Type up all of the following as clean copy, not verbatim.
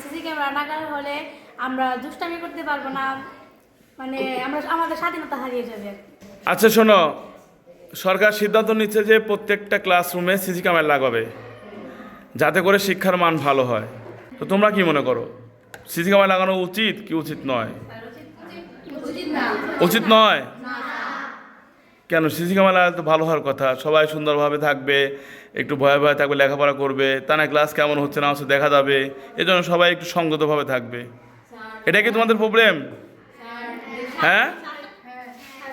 CC camera না হলে আমরা দুষ্টামি করতে পারবো না, মানে আমরা আমাদের স্বাধীনতা হারিয়ে যাবে। আচ্ছা শোনো, সরকার সিদ্ধান্ত নিচ্ছে যে প্রত্যেকটা ক্লাসরুমে সিসি ক্যামেরা লাগাবে যাতে করে শিক্ষার মান ভালো হয়। তো তোমরা কি মনে করো, সিসি ক্যামেরা লাগানো উচিত কি উচিত নয়? উচিত নয় কেন? সিসি ক্যামেরা লাগালে তো ভালো হওয়ার কথা, সবাই সুন্দরভাবে থাকবে, একটু ভয়ে ভয়ে থাকবে, লেখাপড়া করবে, তা না ক্লাস কেমন হচ্ছে না হচ্ছে দেখা যাবে, এজন্য সবাই একটু সংযতভাবে থাকবে। এটা কি তোমাদের প্রবলেম? হ্যাঁ,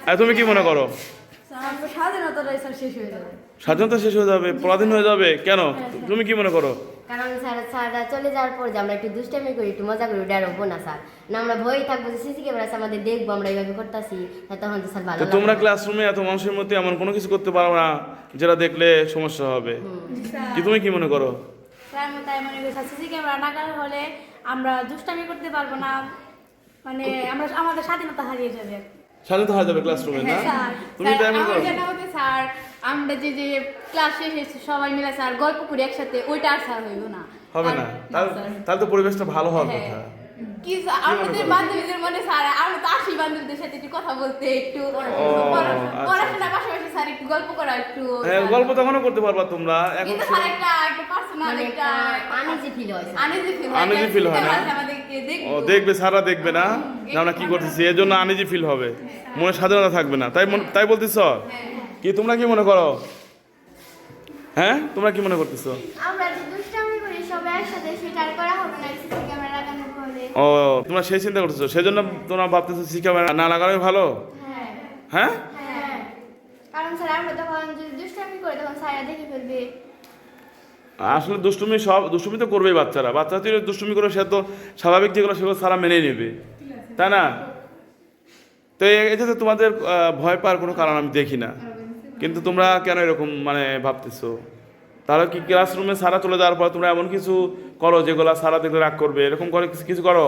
আর তুমি কি মনে করো? স্বাধীনতা শেষ হয়ে যাবে, পরাধীন হয়ে যাবে কেন? তুমি কি মনে করো? কারণ স্যাররা চলে যাওয়ার পর যে আমরা একটু দুষ্টামি করি, একটু মজা করি, ওটা আর হবো না স্যার। না আমরা ভয় থাকবো যে সিসি ক্যামেরা আছে, আমাদের দেখবো আমরা এইভাবে করতেছি, তখন তো স্যার ভালো তো লাগবে তোমরা না। ক্লাসরুমে এত মানুষের মধ্যে এমন কোনো কিছু করতে পারো না যেটা দেখলে সমস্যা হবে, কি তুমি কি মনে করো? তাই মনে করি সিসি ক্যামেরা না হলে আমরা দুষ্টামি করতে পারবো না, মানে আমরা আমাদের স্বাধীনতা হারিয়ে যাবে। স্বাধীনতা হয়ে যাবে ক্লাসরুমে, না? তুমি তাই মনে করো? স্যার আমরা যে যে ক্লাস শেষে সবাই মিলে স্যার গল্প করি একসাথে, ওইটা আর স্যার হইব না, হবে না? তাহলে তো পরিবেশটা ভালো হওয়ার কথা। কি আমাদের বান্ধবীদের মনে স্যার আমরা তো আসি বান্ধবীদের সাথে একটু কথা বলতে, একটু পড়াশোনার পাশাপাশি স্যার একটু গল্প করা, একটু গল্প তখনও করতে পারবা তোমরা, এখন কিন্তু স্যার একটা পার্সোনাল একটা আনইজি ফিল হয় স্যার। আনইজি ফিল হয় না? আমাদেরকে ও দেখবে, সারা দেখবে না যে আমরা কি করতেছি, এর জন্য আনইজি ফিল হবে, মনে স্বাধীনতা থাকবে না, তাই বলতেছ? কি তোমরা কি মনে করো? হ্যাঁ, তোমরা কি মনে করতেছো? আমরা যে দুষ্টামি করি সবাই একসাথে সেটা আর করা হবে না সিসি ক্যামেরা লাগানোর ফলে। ও তোমরা সেই চিন্তা করতেছো, সেই জন্য তোমরা ভাবতেছো সিসি ক্যামেরা না লাগানোই ভালো। হ্যাঁ হ্যাঁ, হ্যাঁ, কারণ স্যার আমরা তখন যদি দুষ্টামি করি তখন স্যাররা দেখে ফেলবে। আসলে দুষ্টুমি তো করবেই বাচ্চারা তো দুষ্টুমি করে, সে তো স্বাভাবিক যেগুলো সেগুলো সারা মেনেই নেবে, তাই না? তো এটাতে তোমাদের ভয় পাওয়ার কোনো কারণ আমি দেখি না, কিন্তু তোমরা কেন এরকম মানে ভাবতেছো? তাহলে কি ক্লাসরুমে সারা চলে যাওয়ার পর তোমরা এমন কিছু করো যেগুলো সারা দেখলে রাগ করবে, এরকম করে কিছু করো,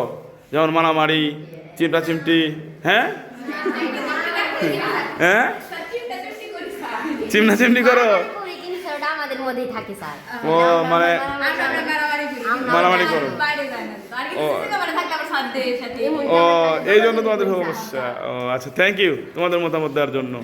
যেমন মারামারি, চিমটা চিমটি? হ্যাঁ হ্যাঁ, চিমনা চিমটি করো? করি, কিন্তু স্যার ওটা আমাদের মধ্যেই থাকে স্যার। ও মানে মারামারি করো? বাইরে যায় না আর কি, সিসি ক্যামেরা থাকলে আমরা সাথে ও এই জন্য তোমাদের সমস্যা। ও আচ্ছা, থ্যাংক ইউ তোমাদের মতামত দেওয়ার জন্য।